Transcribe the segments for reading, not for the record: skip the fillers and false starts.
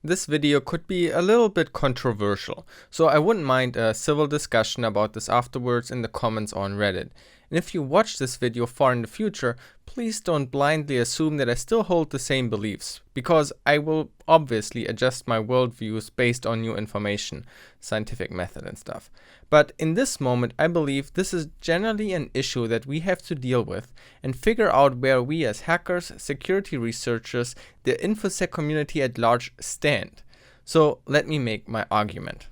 This video could be a little bit controversial, so I wouldn't mind a civil discussion about this afterwards in the comments on Reddit. And if you watch this video far in the future, please don't blindly assume that I still hold the same beliefs, because I will obviously adjust my worldviews based on new information, scientific method and stuff. But in this moment, I believe this is generally an issue that we have to deal with and figure out where we as hackers, security researchers, the InfoSec community at large stand. So let me make my argument.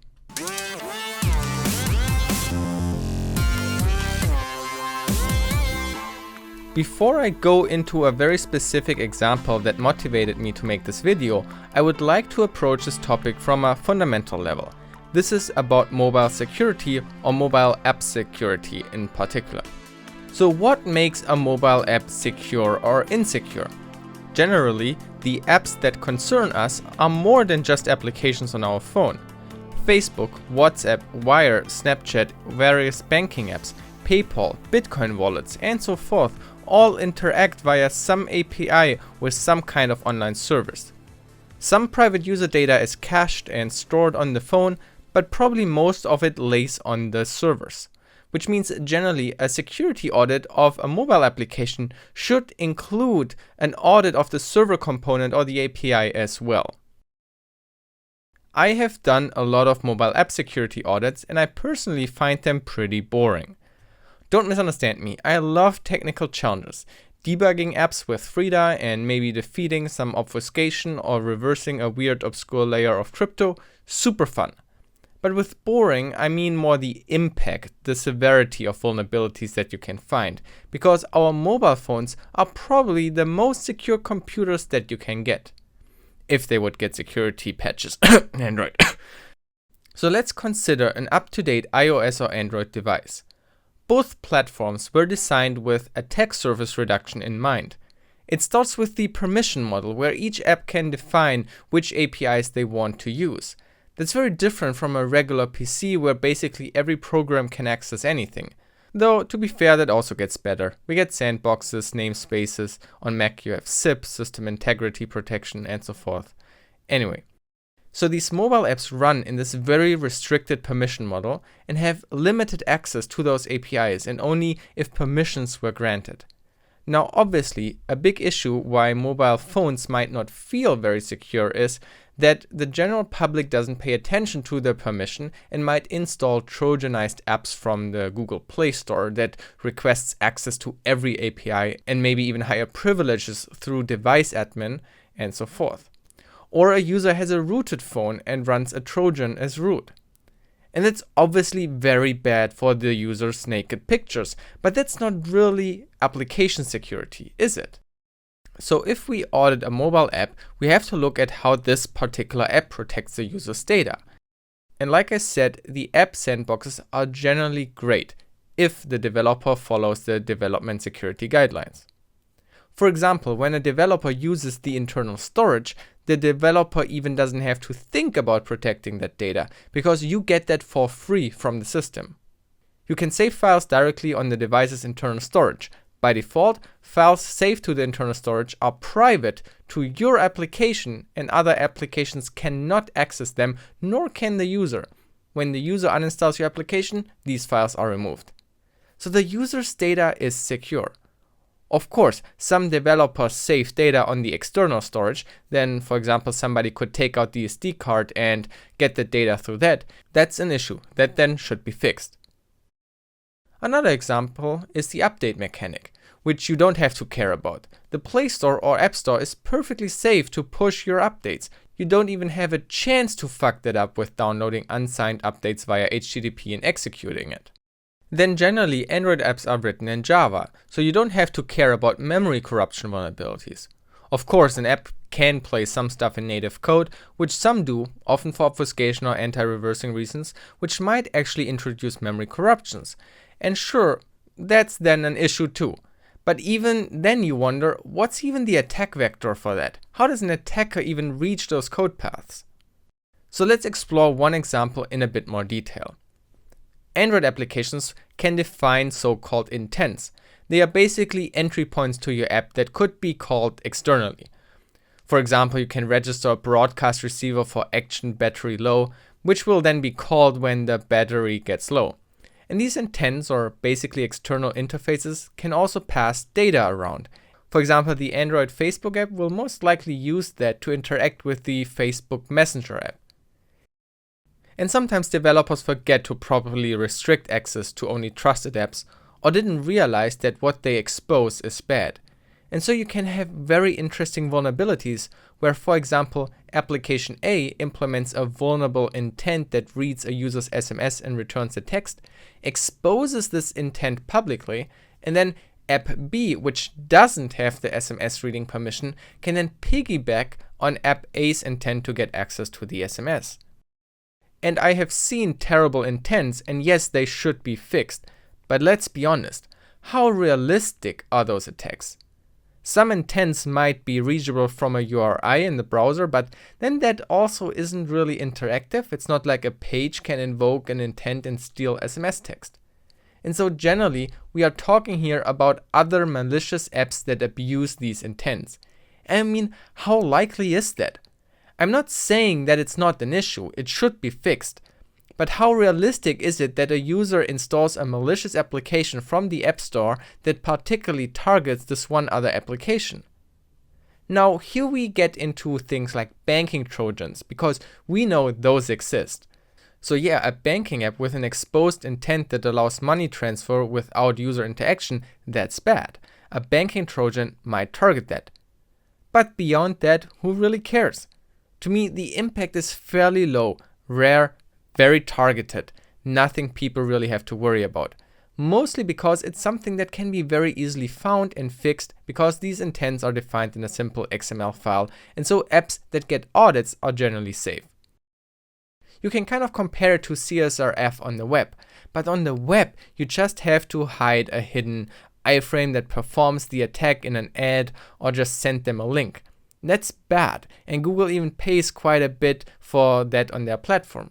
Before I go into a very specific example that motivated me to make this video, I would like to approach this topic from a fundamental level. This is about mobile security or mobile app security in particular. So what makes a mobile app secure or insecure? Generally, the apps that concern us are more than just applications on our phone. Facebook, WhatsApp, Wire, Snapchat, various banking apps, PayPal, Bitcoin wallets, and so forth all interact via some API with some kind of online service. Some private user data is cached and stored on the phone, but probably most of it lays on the servers, which means generally a security audit of a mobile application should include an audit of the server component or the API as well. I have done a lot of mobile app security audits and I personally find them pretty boring. Don't misunderstand me, I love technical challenges. Debugging apps with Frida and maybe defeating some obfuscation or reversing a weird obscure layer of crypto, super fun. But with boring, I mean more the impact, the severity of vulnerabilities that you can find, because our mobile phones are probably the most secure computers that you can get. If they would get security patches, Android. So let's consider an up-to-date iOS or Android device. Both platforms were designed with attack surface reduction in mind. It starts with the permission model, where each app can define which APIs they want to use. That's very different from a regular PC where basically every program can access anything. Though, to be fair, that also gets better. We get sandboxes, namespaces, on Mac you have SIP, system integrity protection, and so forth. Anyway. So these mobile apps run in this very restricted permission model and have limited access to those APIs and only if permissions were granted. Now obviously a big issue why mobile phones might not feel very secure is that the general public doesn't pay attention to the permission and might install Trojanized apps from the Google Play Store that requests access to every API and maybe even higher privileges through device admin and so forth. Or a user has a rooted phone and runs a Trojan as root. And that's obviously very bad for the user's naked pictures, but that's not really application security, is it? So if we audit a mobile app, we have to look at how this particular app protects the user's data. And like I said, the app sandboxes are generally great if the developer follows the development security guidelines. For example, when a developer uses the internal storage, the developer even doesn't have to think about protecting that data, because you get that for free from the system. You can save files directly on the device's internal storage. By default, files saved to the internal storage are private to your application and other applications cannot access them, nor can the user. When the user uninstalls your application, these files are removed. So the user's data is secure. Of course, some developers save data on the external storage, then for example somebody could take out the SD card and get the data through that. That's an issue that then should be fixed. Another example is the update mechanic, which you don't have to care about. The Play Store or App Store is perfectly safe to push your updates. You don't even have a chance to fuck that up with downloading unsigned updates via HTTP and executing it. Then generally Android apps are written in Java, so you don't have to care about memory corruption vulnerabilities. Of course, an app can play some stuff in native code, which some do, often for obfuscation or anti-reversing reasons, which might actually introduce memory corruptions. And sure, that's then an issue too. But even then you wonder, what's even the attack vector for that? How does an attacker even reach those code paths? So let's explore one example in a bit more detail. Android applications can define so-called intents. They are basically entry points to your app that could be called externally. For example, you can register a broadcast receiver for action battery low, which will then be called when the battery gets low. And these intents, or basically external interfaces, can also pass data around. For example, the Android Facebook app will most likely use that to interact with the Facebook Messenger app. And sometimes developers forget to properly restrict access to only trusted apps, or didn't realize that what they expose is bad. And so you can have very interesting vulnerabilities where, for example, application A implements a vulnerable intent that reads a user's SMS and returns the text, exposes this intent publicly, and then app B, which doesn't have the SMS reading permission, can then piggyback on app A's intent to get access to the SMS. And I have seen terrible intents, and yes, they should be fixed, but let's be honest, how realistic are those attacks? Some intents might be reachable from a URI in the browser, but then that also isn't really interactive. It's not like a page can invoke an intent and steal SMS text. And so generally, we are talking here about other malicious apps that abuse these intents. I mean, how likely is that? I'm not saying that it's not an issue, it should be fixed. But how realistic is it that a user installs a malicious application from the App Store that particularly targets this one other application? Now, here we get into things like banking trojans, because we know those exist. So yeah, a banking app with an exposed intent that allows money transfer without user interaction, that's bad. A banking trojan might target that. But beyond that, who really cares? To me, the impact is fairly low, rare, very targeted, nothing people really have to worry about. Mostly because it's something that can be very easily found and fixed because these intents are defined in a simple XML file, and so apps that get audits are generally safe. You can kind of compare it to CSRF on the web, but on the web you just have to hide a hidden iframe that performs the attack in an ad or just send them a link. That's bad, and Google even pays quite a bit for that on their platform.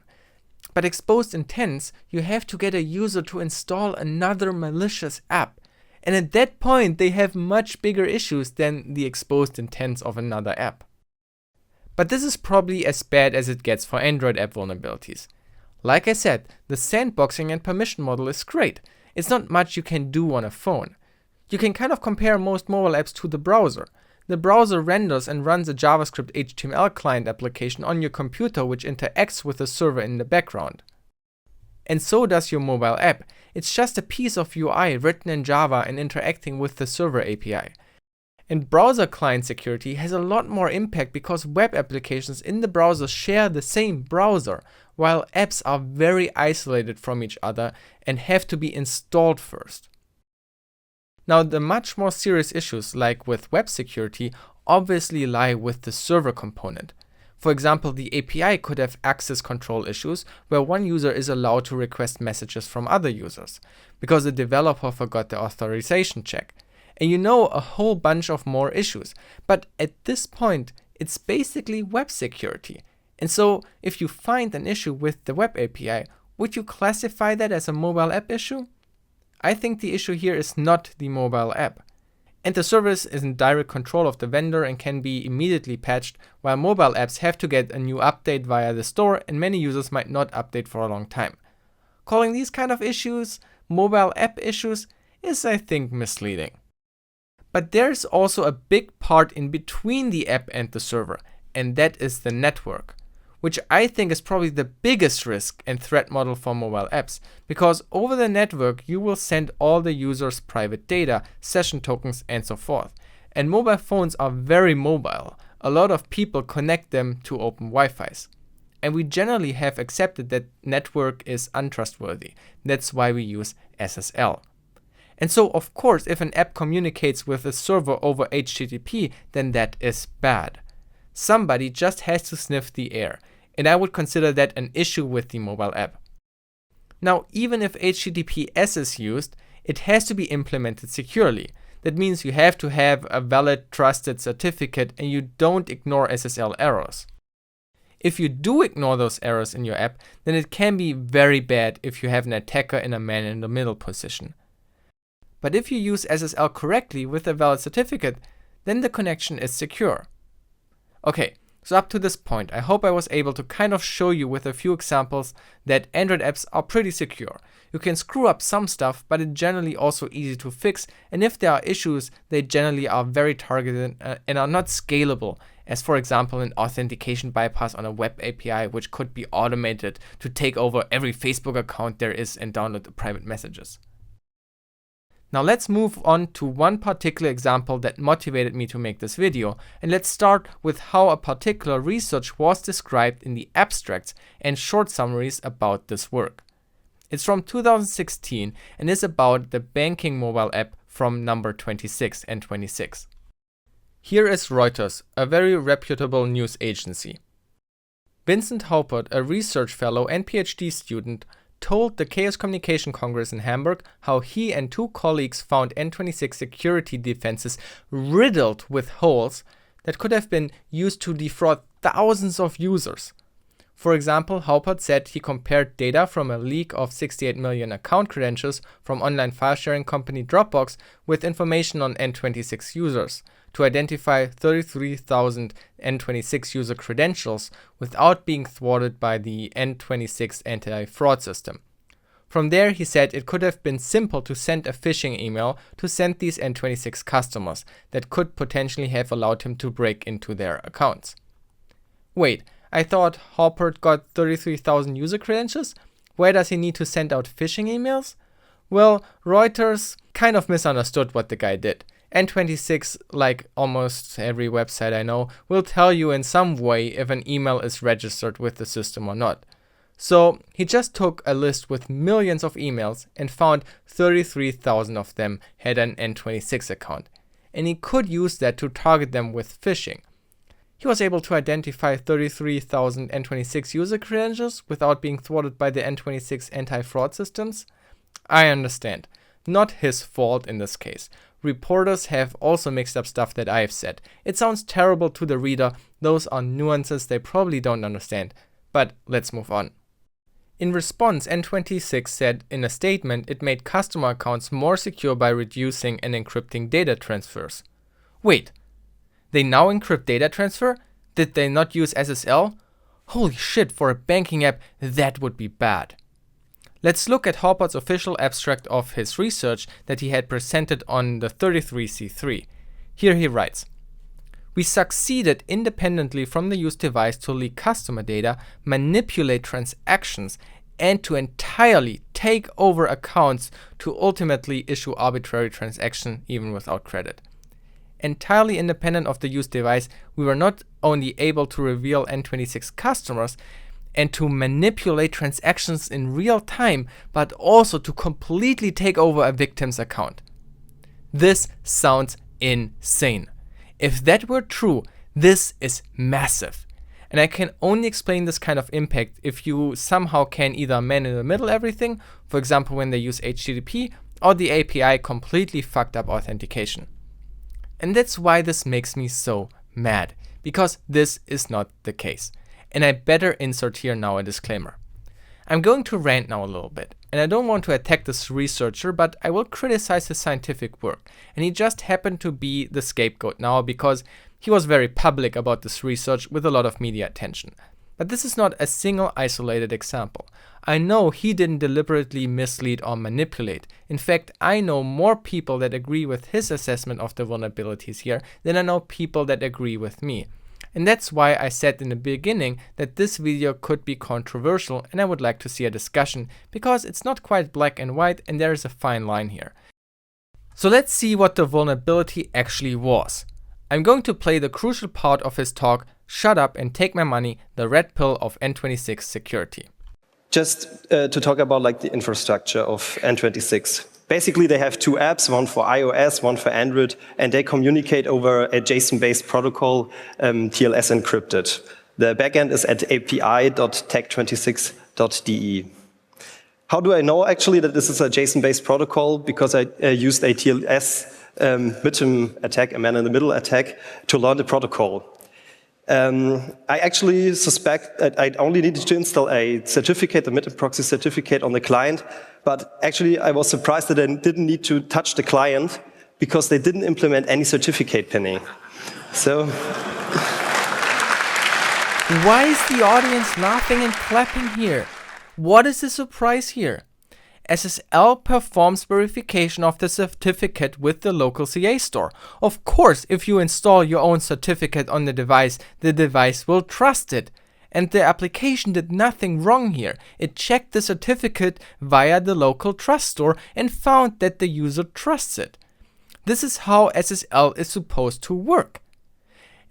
But exposed intents, you have to get a user to install another malicious app. And at that point, they have much bigger issues than the exposed intents of another app. But this is probably as bad as it gets for Android app vulnerabilities. Like I said, the sandboxing and permission model is great. It's not much you can do on a phone. You can kind of compare most mobile apps to the browser. The browser renders and runs a JavaScript HTML client application on your computer which interacts with the server in the background. And so does your mobile app. It's just a piece of UI written in Java and interacting with the server API. And browser client security has a lot more impact because web applications in the browser share the same browser, while apps are very isolated from each other and have to be installed first. Now, the much more serious issues, like with web security, obviously lie with the server component. For example, the API could have access control issues where one user is allowed to request messages from other users because the developer forgot the authorization check. And you know a whole bunch of more issues. But at this point, it's basically web security. And so, if you find an issue with the web API, would you classify that as a mobile app issue? I think the issue here is not the mobile app. And the service is in direct control of the vendor and can be immediately patched, while mobile apps have to get a new update via the store and many users might not update for a long time. Calling these kind of issues mobile app issues is, I think, misleading. But there's also a big part in between the app and the server, and that is the network, which I think is probably the biggest risk and threat model for mobile apps, because over the network you will send all the users' private data, session tokens, and so forth. And mobile phones are very mobile. A lot of people connect them to open Wi-Fi's. And we generally have accepted that network is untrustworthy. That's why we use SSL. And so, of course, if an app communicates with a server over HTTP, then that is bad. Somebody just has to sniff the air, and I would consider that an issue with the mobile app. Now, even if HTTPS is used, it has to be implemented securely. That means you have to have a valid, trusted certificate, and you don't ignore SSL errors. If you do ignore those errors in your app, then it can be very bad if you have an attacker in a man-in-the-middle position. But if you use SSL correctly with a valid certificate, then the connection is secure. Okay, so up to this point, I hope I was able to kind of show you with a few examples that Android apps are pretty secure. You can screw up some stuff, but it's generally also easy to fix, and if there are issues, they generally are very targeted and are not scalable, as for example an authentication bypass on a web API which could be automated to take over every Facebook account there is and download the private messages. Now let's move on to one particular example that motivated me to make this video, and let's start with how a particular research was described in the abstracts and short summaries about this work. It's from 2016 and is about the banking mobile app from number 26, N26. Here is Reuters, a very reputable news agency. Vincent Haupert, a research fellow and PhD student, told the Chaos Communication Congress in Hamburg how he and two colleagues found N26 security defenses riddled with holes that could have been used to defraud thousands of users. For example, Haupert said he compared data from a leak of 68 million account credentials from online file sharing company Dropbox with information on N26 users to identify 33,000 N26 user credentials without being thwarted by the N26 anti-fraud system. From there, he said it could have been simple to send a phishing email to send these N26 customers that could potentially have allowed him to break into their accounts. Wait, I thought Haupert got 33,000 user credentials? Why does he need to send out phishing emails? Well, Reuters kind of misunderstood what the guy did. N26, like almost every website I know, will tell you in some way if an email is registered with the system or not. So he just took a list with millions of emails and found 33,000 of them had an N26 account. And he could use that to target them with phishing. He was able to identify 33,000 N26 user credentials without being thwarted by the N26 anti-fraud systems. I understand. Not his fault in this case. Reporters have also mixed up stuff that I have said. It sounds terrible to the reader. Those are nuances they probably don't understand. But let's move on. In response, N26 said in a statement it made customer accounts more secure by reducing and encrypting data transfers. Wait, they now encrypt data transfer? Did they not use SSL? Holy shit, for a banking app, that would be bad. Let's look at Haupert's official abstract of his research that he had presented on the 33C3. Here he writes, "We succeeded independently from the used device to leak customer data, manipulate transactions, and to entirely take over accounts to ultimately issue arbitrary transaction even without credit. Entirely independent of the used device, we were not only able to reveal N26 customers and to manipulate transactions in real time, but also to completely take over a victim's account." This sounds insane. If that were true, this is massive. And I can only explain this kind of impact if you somehow can either man in the middle everything, for example when they use HTTP, or the API completely fucked up authentication. And that's why this makes me so mad, because this is not the case. And I better insert here now a disclaimer. I'm going to rant now a little bit, and I don't want to attack this researcher, but I will criticize his scientific work. And he just happened to be the scapegoat now because he was very public about this research with a lot of media attention. But this is not a single isolated example. I know he didn't deliberately mislead or manipulate. In fact, I know more people that agree with his assessment of the vulnerabilities here than I know people that agree with me. And that's why I said in the beginning that this video could be controversial and I would like to see a discussion, because it's not quite black and white and there is a fine line here. So let's see what the vulnerability actually was. I'm going to play the crucial part of his talk, "Shut Up and Take My Money, the Red Pill of N26 Security." Just to talk about like the infrastructure of N26. Basically, they have two apps, one for iOS, one for Android, and they communicate over a JSON-based protocol, TLS encrypted. The backend is at api.tech26.de. How do I know actually that this is a JSON-based protocol? Because I used a TLS midterm attack, a man-in-the-middle attack, to learn the protocol. I actually suspect that I only needed to install a certificate, the midterm proxy certificate on the client, but actually I was surprised that I didn't need to touch the client because they didn't implement any certificate pinning. So Why is the audience laughing and clapping here? What is the surprise here? SSL performs verification of the certificate with the local CA store. Of course, if you install your own certificate on the device will trust it. And the application did nothing wrong here. It checked the certificate via the local trust store and found that the user trusts it. This is how SSL is supposed to work.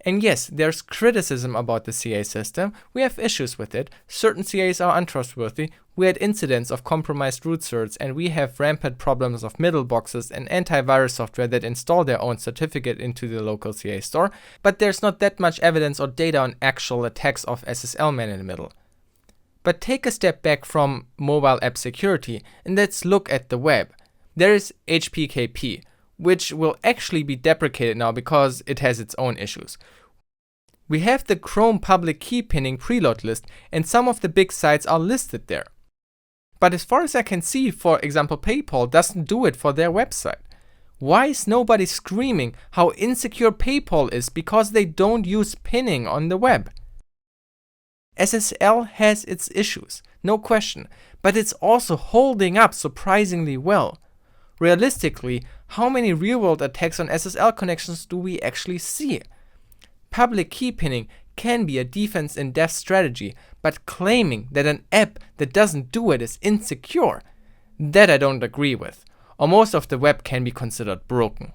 And yes, there's criticism about the CA system. We have issues with it. Certain CAs are untrustworthy. We had incidents of compromised root certs, and we have rampant problems of middle boxes and antivirus software that install their own certificate into the local CA store. But there's not that much evidence or data on actual attacks of SSL man in the middle. But take a step back from mobile app security and let's look at the web. There is HPKP, which will actually be deprecated now because it has its own issues. We have the Chrome public key pinning preload list, and some of the big sites are listed there. But as far as I can see, for example, PayPal doesn't do it for their website. Why is nobody screaming how insecure PayPal is because they don't use pinning on the web? SSL has its issues, no question, but it's also holding up surprisingly well. Realistically, how many real-world attacks on SSL connections do we actually see? Public key pinning can be a defense in depth strategy, but claiming that an app that doesn't do it is insecure, that I don't agree with, or most of the web can be considered broken.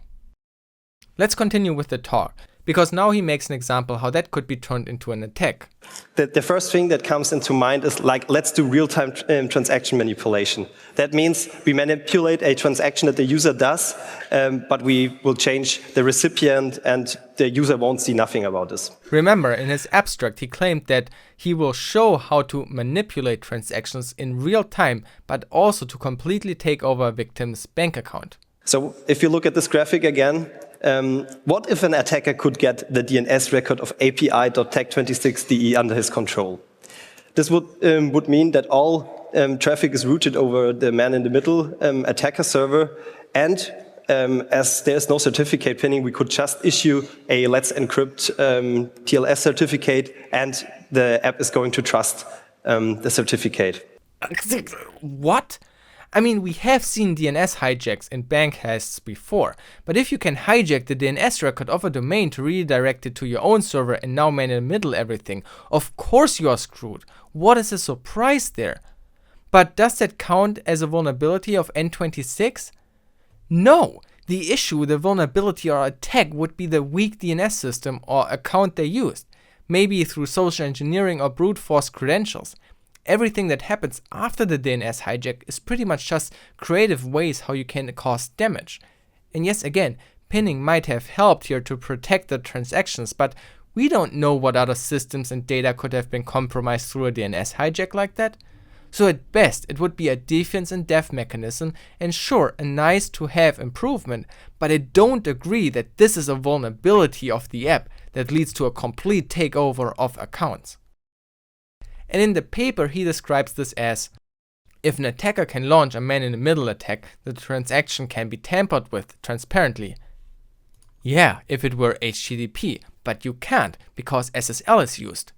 Let's continue with the talk, because now he makes an example how that could be turned into an attack. The first thing that comes into mind is like, let's do real-time transaction manipulation. That means we manipulate a transaction that the user does, but we will change the recipient and the user won't see nothing about this. Remember, in his abstract, he claimed that he will show how to manipulate transactions in real time, but also to completely take over a victim's bank account. So if you look at this graphic again, what if an attacker could get the DNS record of API.tag26.de under his control? This would mean that all traffic is routed over the man-in-the-middle attacker server, and as there's no certificate pinning, we could just issue a let's encrypt TLS certificate, and the app is going to trust the certificate. What? I mean, we have seen DNS hijacks in bank heists before, but if you can hijack the DNS record of a domain to redirect it to your own server and now man-in-the-middle everything, of course you are screwed. What is the surprise there? But does that count as a vulnerability of N26? No! The issue, the vulnerability or attack would be the weak DNS system or account they used, maybe through social engineering or brute force credentials. Everything that happens after the DNS hijack is pretty much just creative ways how you can cause damage. And yes, again, pinning might have helped here to protect the transactions, but we don't know what other systems and data could have been compromised through a DNS hijack like that. So at best, it would be a defense in depth mechanism, and sure, a nice to have improvement, but I don't agree that this is a vulnerability of the app that leads to a complete takeover of accounts. And in the paper, he describes this as, if an attacker can launch a man-in-the-middle attack, the transaction can be tampered with transparently. Yeah, if it were HTTP, but you can't, because SSL is used.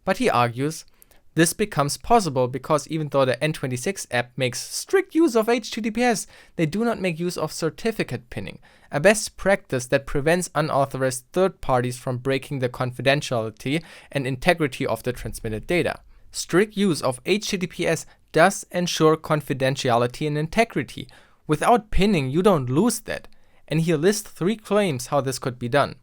But he argues, this becomes possible because even though the N26 app makes strict use of HTTPS, they do not make use of certificate pinning, a best practice that prevents unauthorized third parties from breaking the confidentiality and integrity of the transmitted data. Strict use of HTTPS does ensure confidentiality and integrity. Without pinning, you don't lose that. And he lists 3 claims how this could be done.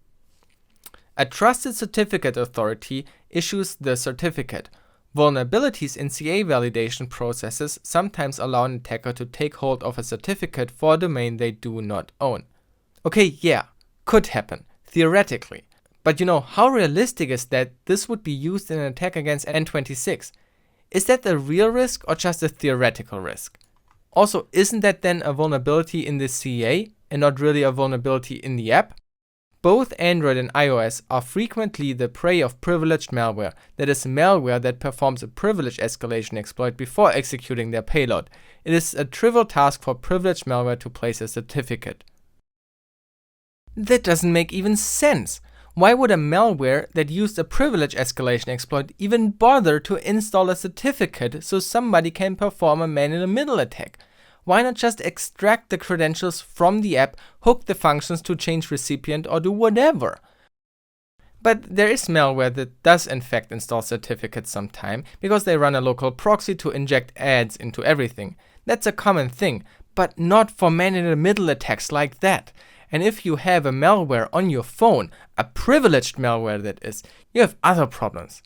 A trusted certificate authority issues the certificate. Vulnerabilities in CA validation processes sometimes allow an attacker to take hold of a certificate for a domain they do not own. Okay, yeah, could happen, theoretically. But you know, how realistic is that this would be used in an attack against N26? Is that a real risk or just a theoretical risk? Also, isn't that then a vulnerability in the CA and not really a vulnerability in the app? Both Android and iOS are frequently the prey of privileged malware, that is malware that performs a privilege escalation exploit before executing their payload. It is a trivial task for privileged malware to place a certificate. That doesn't make even sense. Why would a malware that used a privilege escalation exploit even bother to install a certificate so somebody can perform a man-in-the-middle attack? Why not just extract the credentials from the app, hook the functions to change recipient, or do whatever? But there is malware that does in fact install certificates sometime, because they run a local proxy to inject ads into everything. That's a common thing, but not for man-in-the-middle attacks like that. And if you have a malware on your phone, a privileged malware that is, you have other problems.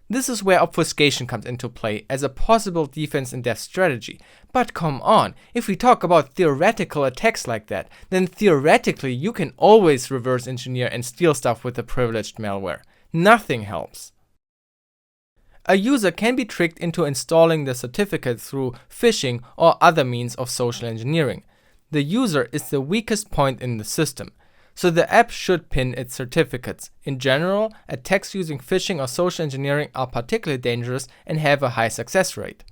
This is where obfuscation comes into play as a possible defense in depth strategy. But come on, if we talk about theoretical attacks like that, then theoretically you can always reverse engineer and steal stuff with a privileged malware. Nothing helps. A user can be tricked into installing the certificate through phishing or other means of social engineering. The user is the weakest point in the system, so the app should pin its certificates. In general, attacks using phishing or social engineering are particularly dangerous and have a high success rate.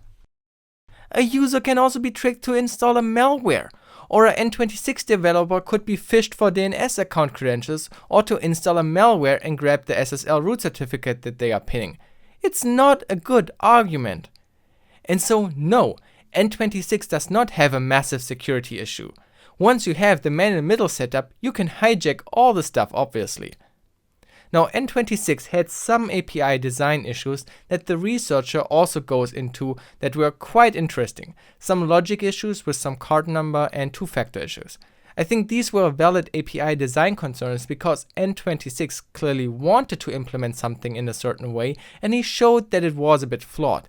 A user can also be tricked to install a malware, or a N26 developer could be phished for DNS account credentials or to install a malware and grab the SSL root certificate that they are pinning. It's not a good argument. And so no, N26 does not have a massive security issue. Once you have the man-in-the-middle setup, you can hijack all the stuff, obviously. Now, N26 had some API design issues that the researcher also goes into that were quite interesting. Some logic issues with some card number and two-factor issues. I think these were valid API design concerns because N26 clearly wanted to implement something in a certain way, and he showed that it was a bit flawed.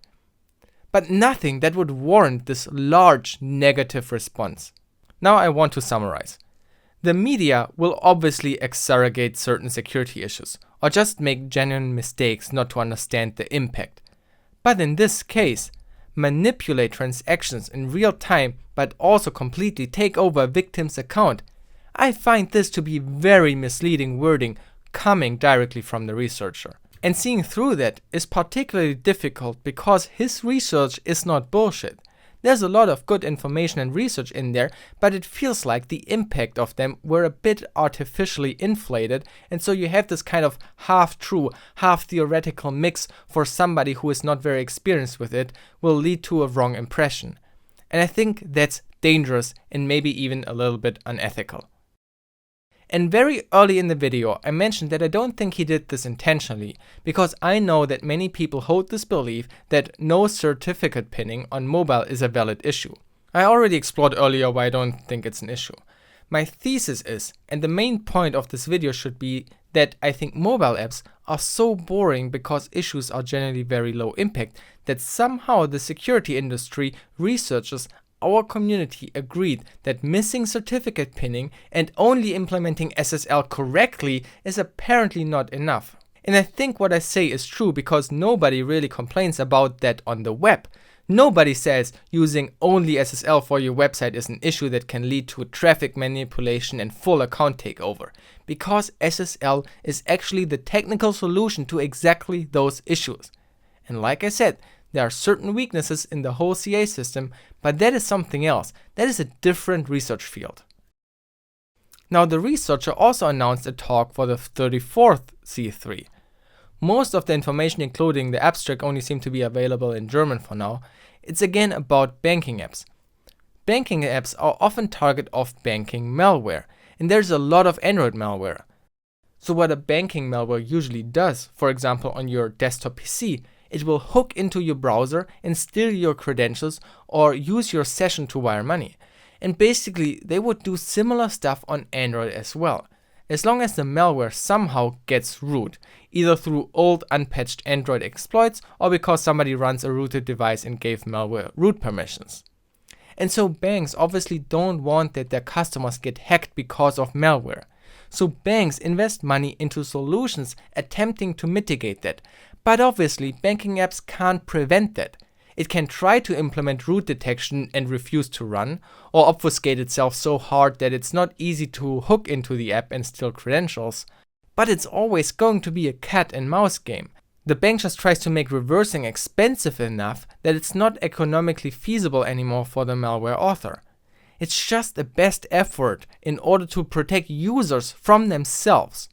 But nothing that would warrant this large negative response. Now I want to summarize. The media will obviously exaggerate certain security issues, or just make genuine mistakes not to understand the impact. But in this case, manipulate transactions in real time but also completely take over a victim's account. I find this to be very misleading wording coming directly from the researcher. And seeing through that is particularly difficult because his research is not bullshit. There's a lot of good information and research in there, but it feels like the impact of them were a bit artificially inflated, and so you have this kind of half-true, half-theoretical mix for somebody who is not very experienced with it, will lead to a wrong impression. And I think that's dangerous and maybe even a little bit unethical. And very early in the video, I mentioned that I don't think he did this intentionally, because I know that many people hold this belief that no certificate pinning on mobile is a valid issue. I already explored earlier why I don't think it's an issue. My thesis is, and the main point of this video should be, that I think mobile apps are so boring because issues are generally very low impact, that somehow the security industry, researchers, our community agreed that missing certificate pinning and only implementing SSL correctly is apparently not enough. And I think what I say is true because nobody really complains about that on the web. Nobody says using only SSL for your website is an issue that can lead to traffic manipulation and full account takeover, because SSL is actually the technical solution to exactly those issues. And like I said, there are certain weaknesses in the whole CA system, but that is something else. That is a different research field. Now, the researcher also announced a talk for the 34th C3. Most of the information, including the abstract, only seem to be available in German for now. It's again about banking apps. Banking apps are often target of banking malware, and there's a lot of Android malware. So what a banking malware usually does, for example on your desktop PC, it will hook into your browser and steal your credentials or use your session to wire money. And basically they would do similar stuff on Android as well, as long as the malware somehow gets root, either through old unpatched Android exploits or because somebody runs a rooted device and gave malware root permissions. And so banks obviously don't want that their customers get hacked because of malware. So banks invest money into solutions attempting to mitigate that. But obviously, banking apps can't prevent that. It can try to implement root detection and refuse to run, or obfuscate itself so hard that it's not easy to hook into the app and steal credentials. But it's always going to be a cat and mouse game. The bank just tries to make reversing expensive enough that it's not economically feasible anymore for the malware author. It's just a best effort in order to protect users from themselves.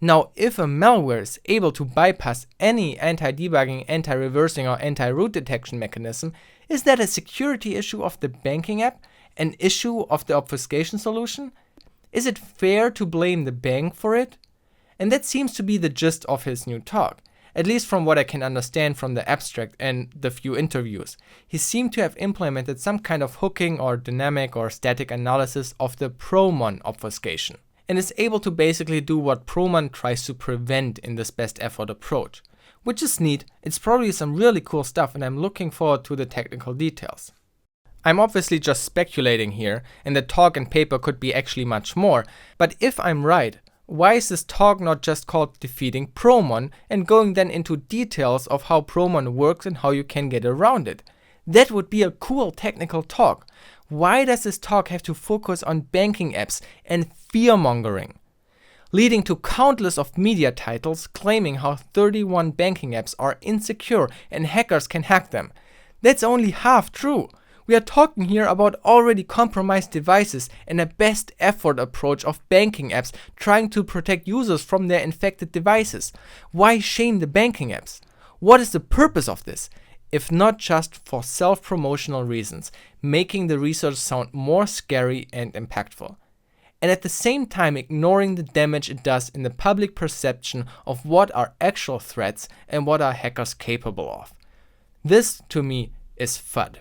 Now, if a malware is able to bypass any anti-debugging, anti-reversing, or anti-root detection mechanism, is that a security issue of the banking app? An issue of the obfuscation solution? Is it fair to blame the bank for it? And that seems to be the gist of his new talk, at least from what I can understand from the abstract and the few interviews. He seemed to have implemented some kind of hooking or dynamic or static analysis of the Promon obfuscation, and is able to basically do what Promon tries to prevent in this best effort approach. Which is neat, it's probably some really cool stuff, and I'm looking forward to the technical details. I'm obviously just speculating here, and the talk and paper could be actually much more, but if I'm right, why is this talk not just called Defeating Promon and going then into details of how Promon works and how you can get around it? That would be a cool technical talk. Why does this talk have to focus on banking apps and fearmongering? Leading to countless of media titles claiming how 31 banking apps are insecure and hackers can hack them. That's only half true. We are talking here about already compromised devices and a best effort approach of banking apps trying to protect users from their infected devices. Why shame the banking apps? What is the purpose of this? If not just for self-promotional reasons, making the research sound more scary and impactful. And at the same time ignoring the damage it does in the public perception of what are actual threats and what are hackers capable of. This, to me, is FUD.